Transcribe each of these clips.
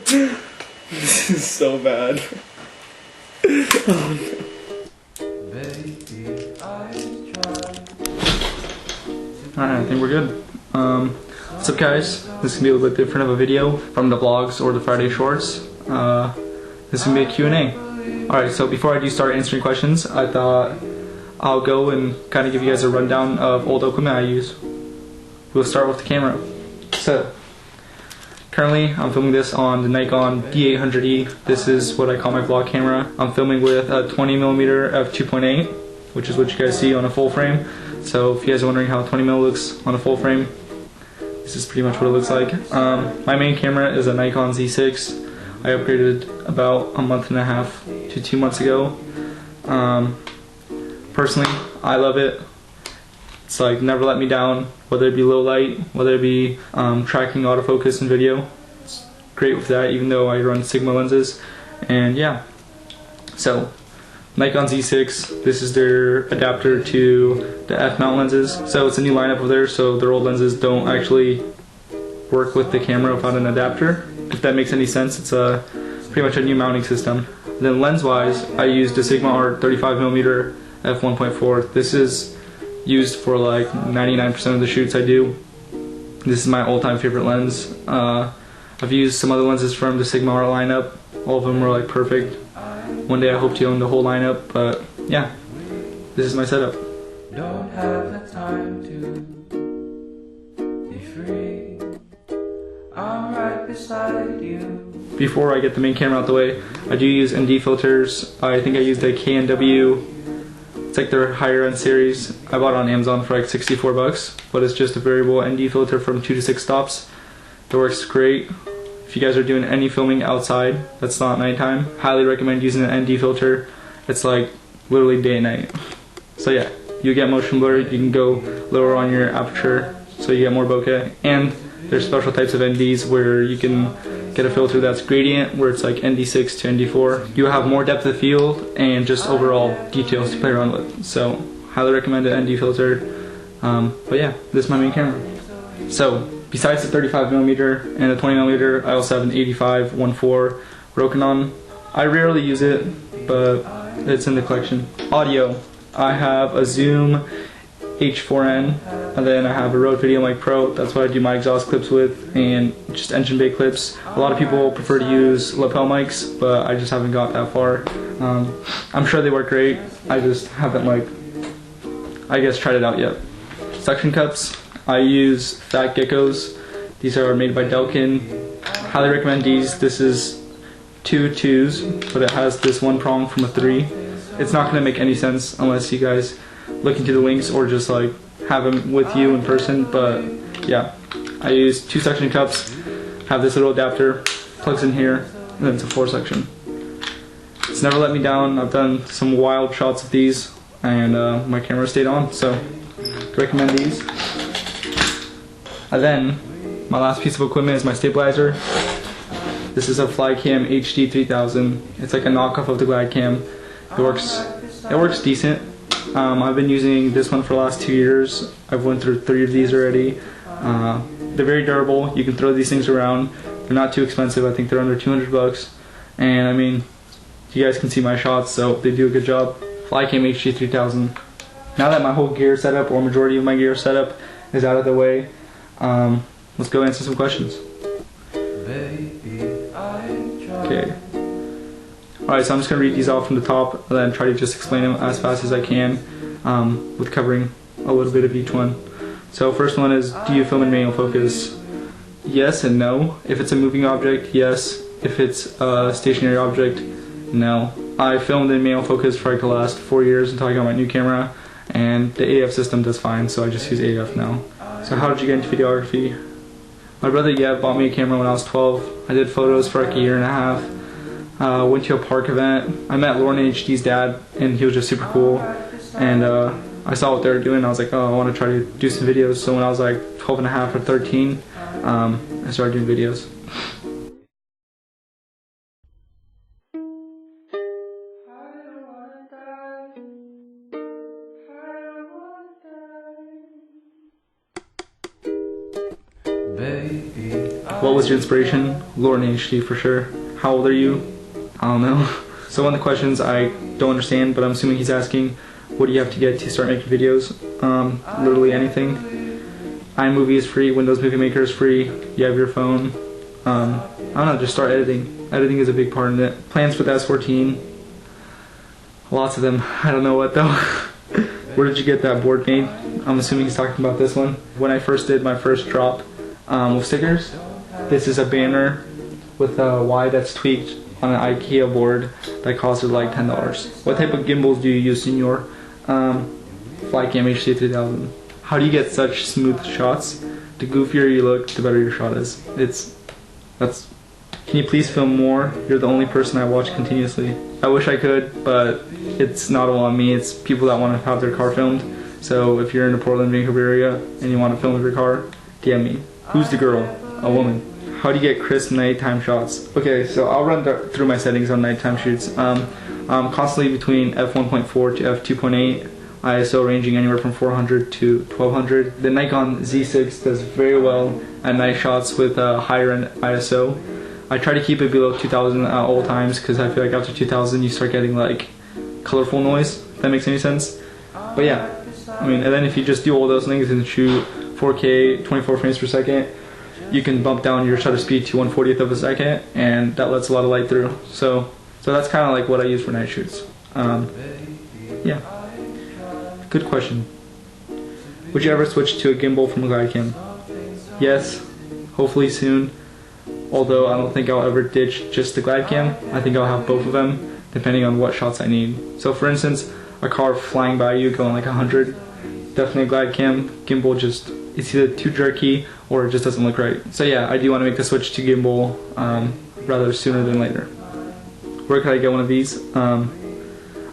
This is so bad. Oh, no. Alright, I think we're good. What's up, guys? This is gonna be a little bit different of a video from the vlogs or the Friday shorts. This is gonna be a Q&A. Alright, so before I do start answering questions, I thought I'll go and kind of give you guys a rundown of old equipment I use. We'll start with the camera. So, currently I'm filming this on the Nikon D800E. This is what I call my vlog camera. I'm filming with a 20mm f2.8, which is what you guys see on a full frame. So if you guys are wondering how 20mm looks on a full frame, this is pretty much what it looks like. My main camera is a Nikon Z6. I upgraded about a month and a half to 2 months ago. Personally, I love it. It's like never let me down, whether it be low light, whether it be tracking autofocus and video. It's great with that, even though I run Sigma lenses. And yeah, so Nikon Z6, this is their adapter to the F-mount lenses. So it's a new lineup over there, so their old lenses don't actually work with the camera without an adapter. If that makes any sense, it's pretty much a new mounting system. And then lens-wise, I used a Sigma Art 35mm f1.4. This is used for like 99% of the shoots I do. This is my all-time favorite lens. I've used some other lenses from the Sigma Art lineup. All of them were like perfect. One day I hope to own the whole lineup, but yeah, this is my setup. Don't have the time to be free. I'm right beside you. Before I get the main camera out the way, I do use ND filters. I think I used a KNW. It's like their higher end series. I bought it on Amazon for like 64 bucks, but it's just a variable ND filter from 2 to 6 stops. It works great. If you guys are doing any filming outside that's not nighttime, highly recommend using an ND filter. It's like literally day and night. So yeah, you get motion blur, you can go lower on your aperture so you get more bokeh. And there's special types of NDs where you can get a filter that's gradient, where it's like ND6 to ND4. You have more depth of field and just overall details to play around with. So highly recommend an ND filter. But yeah, this is my main camera. So besides the 35mm and the 20mm, I also have an 85 1.4 Rokinon. I rarely use it, but it's in the collection. Audio, I have a Zoom H4n, and then I have a Rode VideoMic Pro. That's what I do my exhaust clips with, and just engine bay clips. A lot of people prefer to use lapel mics, but I just haven't got that far. I'm sure they work great. I just haven't tried it out yet. Suction cups, I use Fat Geckos. These are made by Delkin. Highly recommend these. This is 2 2s, but it has this one prong from a 3. It's not going to make any sense unless you guys look into the links or just like have them with you in person. But yeah, I use 2 suction cups, have this little adapter, plugs in here, and then it's a 4 section. It's never let me down. I've done some wild shots of these, and my camera stayed on, so recommend these. And then my last piece of equipment is my stabilizer. This is a Flycam HD 3000. It's like a knockoff of the Gladcam. It works decent. I've been using this one for the last 2 years. I've went through 3 of these already. They're very durable. You can throw these things around. They're not too expensive. I think they're under 200 bucks. And I mean, you guys can see my shots, so they do a good job. Flycam HD 3000. Now that my whole gear setup, or majority of my gear setup, is out of the way, let's go answer some questions. Okay. Alright, so I'm just going to read these off from the top and then try to just explain them as fast as I can, with covering a little bit of each one. So first one is, do you film in manual focus? Yes and no. If it's a moving object, yes. If it's a stationary object, no. I filmed in manual focus for like the last 4 years until I got my new camera, and the AF system does fine, so I just use AF now. So how did you get into videography? My brother Yev bought me a camera when I was 12. I did photos for like a year and a half. Went to a park event. I met Lauren HD's dad, and he was just super cool. And I saw what they were doing. I was like, oh, I want to try to do some videos. So when I was like 12 and a half or 13, I started doing videos. What What was your inspiration? Lord in HD for sure. How old are you? I don't know. So one of the questions I don't understand, but I'm assuming he's asking, what do you have to get to start making videos? Literally anything. iMovie is free, Windows Movie Maker is free, you have your phone. I don't know, just start editing. Editing is a big part in it. Plans for the S14, lots of them. I don't know what though. Where did you get that board made? I'm assuming he's talking about this one. When I first did my first drop with stickers, this is a banner with a Y that's tweaked on an IKEA board that costed like $10. What type of gimbals do you use, senor? Flycam HD3000. How do you get such smooth shots? The goofier you look, the better your shot is. Can you please film more? You're the only person I watch continuously. I wish I could, but it's not all on me. It's people that want to have their car filmed. So if you're in the Portland, Vancouver area and you want to film with your car, DM me. Who's the girl? A woman. How do you get crisp nighttime shots? Okay, so I'll run through my settings on nighttime shoots. I'm constantly between f1.4 to f2.8, ISO ranging anywhere from 400 to 1200. The Nikon Z6 does very well at night shots with a higher end ISO. I try to keep it below 2000 at all times because I feel like after 2000 you start getting like colorful noise, if that makes any sense. But yeah, I mean, and then if you just do all those things and shoot 4K 24 frames per second, you can bump down your shutter speed to 1/40th of a second, and that lets a lot of light through. So that's kind of like what I use for night shoots. Yeah, good question. Would you ever switch to a gimbal from a glide cam? Yes, hopefully soon. Although I don't think I'll ever ditch just the glide cam. I think I'll have both of them depending on what shots I need. So for instance, a car flying by you going like 100, definitely a glide cam. Gimbal just, it's either too jerky or it just doesn't look right. So yeah, I do want to make the switch to gimbal rather sooner than later. Where could I get one of these? I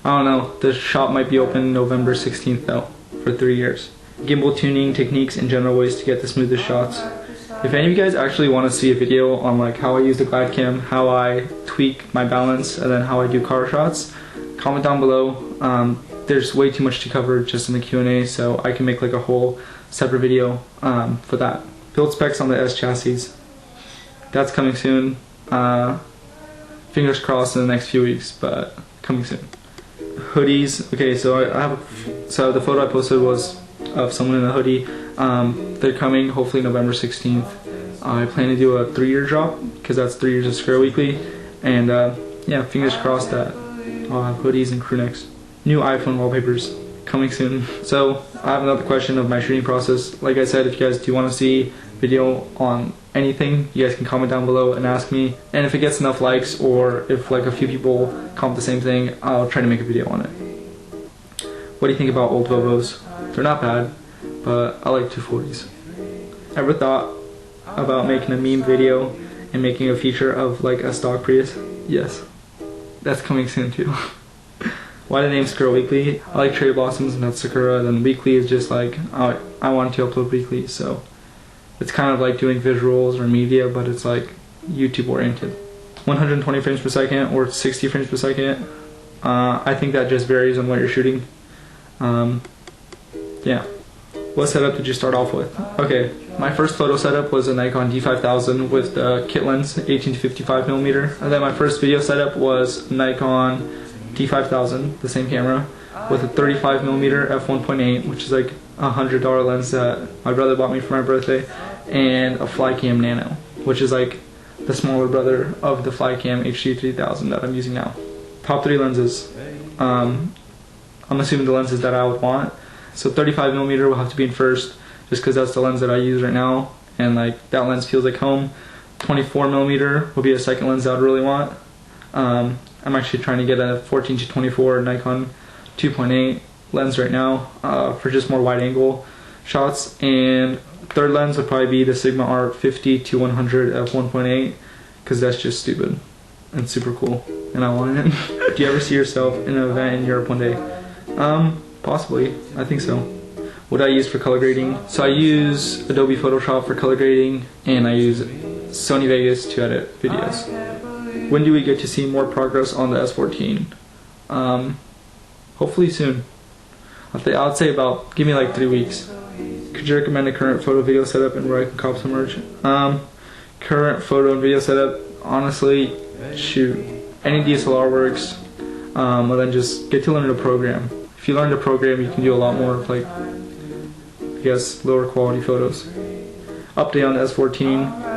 don't know. The shop might be open November 16th though, for 3 years. Gimbal tuning techniques and general ways to get the smoothest shots. If any of you guys actually want to see a video on like how I use the glide cam, how I tweak my balance, and then how I do car shots, comment down below. There's way too much to cover just in the Q&A, so I can make like a whole separate video for that. Build specs on the S chassis. That's coming soon. Fingers crossed in the next few weeks, but coming soon. Hoodies. Okay, so so the photo I posted was of someone in a hoodie. They're coming hopefully November 16th. I plan to do a 3-year drop because that's 3 years of Skuraweekly, and yeah, fingers crossed that I'll have hoodies and crew necks. New iPhone wallpapers coming soon. So I have another question of my shooting process. Like I said, if you guys do want to see video on anything, you guys can comment down below and ask me, and if it gets enough likes or if like a few people comment the same thing, I'll try to make a video on it. What do you think about old Vovos? They're not bad, but I like 240s. Ever thought about making a meme video and making a feature of like a stock Prius? Yes, that's coming soon too. Why the name Skuraweekly? I like cherry blossoms and that's Sakura, and then weekly is just like I want to upload weekly, so it's kind of like doing visuals or media, but it's like YouTube oriented. 120 frames per second or 60 frames per second. I think that just varies on what you're shooting. Yeah. What setup did you start off with? Okay, my first photo setup was a Nikon D5000 with the kit lens 18 to 55mm, and then my first video setup was Nikon D5000, the same camera, with a 35mm f1.8, which is like $100 lens that my brother bought me for my birthday, and a Flycam Nano, which is like the smaller brother of the Flycam HD3000 that I'm using now. Top 3 lenses. I'm assuming the lenses that I would want. So 35mm will have to be in first, just because that's the lens that I use right now, and like that lens feels like home. 24mm will be a second lens that I would really want. I'm actually trying to get a 14 to 24 Nikon 2.8 lens right now for just more wide angle shots, and third lens would probably be the Sigma Art 50 to 100 f1.8, because that's just stupid and super cool and I want it. Do you ever see yourself in an event in Europe one day? Possibly, I think so. What I use for color grading? So I use Adobe Photoshop for color grading, and I use Sony Vegas to edit videos. When do we get to see more progress on the S14? Hopefully soon. I'd say about, give me like 3 weeks. Could you recommend a current photo video setup and where I can cop some merch? Current photo and video setup, honestly, shoot, any DSLR works. But then just get to learn to program. If you learn to program, you can do a lot more of, like, I guess, lower quality photos. Update on the S14.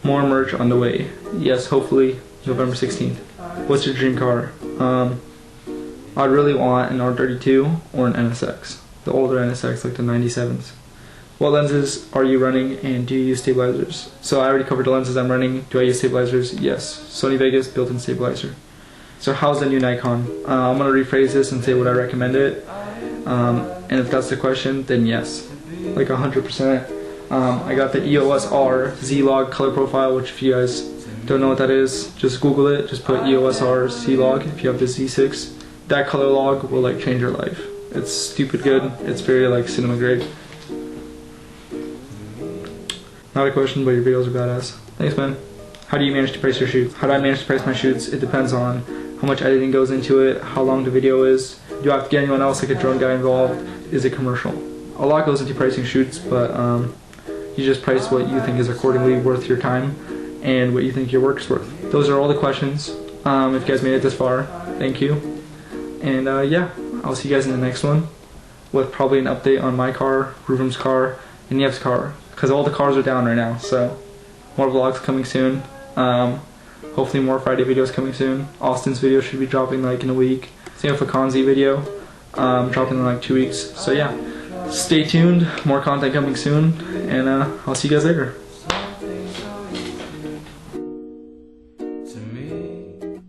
More merch on the way. Yes, hopefully November 16th. What's your dream car? I'd really want an R32 or an NSX. The older NSX, like the 97s. What lenses are you running, and do you use stabilizers? So I already covered the lenses I'm running. Do I use stabilizers? Yes. Sony Vegas built-in stabilizer. So how's the new Nikon? I'm going to rephrase this and say would I recommend it? And if that's the question, then yes. Like 100%. I got the EOS R Z-Log color profile, which if you guys don't know what that is, just Google it. Just put EOS R Z-Log if you have the Z6. That color log will like change your life. It's stupid good. It's very like cinema grade. Not a question, but your videos are badass. Thanks, man. How do you manage to price your shoots? How do I manage to price my shoots? It depends on how much editing goes into it, how long the video is. Do I have to get anyone else, like a drone guy, involved? Is it commercial? A lot goes into pricing shoots, but you just price what you think is accordingly worth your time and what you think your work's worth. Those are all the questions. If you guys made it this far, thank you. And yeah, I'll see you guys in the next one with probably an update on my car, Ruvum's car, and Yev's car. Because all the cars are down right now, so more vlogs coming soon. Hopefully more Friday videos coming soon. Austin's video should be dropping like in a week. Same with a Nikon Z video, dropping in like 2 weeks. So yeah, stay tuned. More content coming soon, and I'll see you guys later. To me,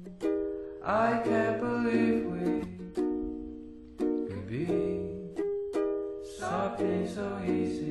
I can't believe we could be something so easy.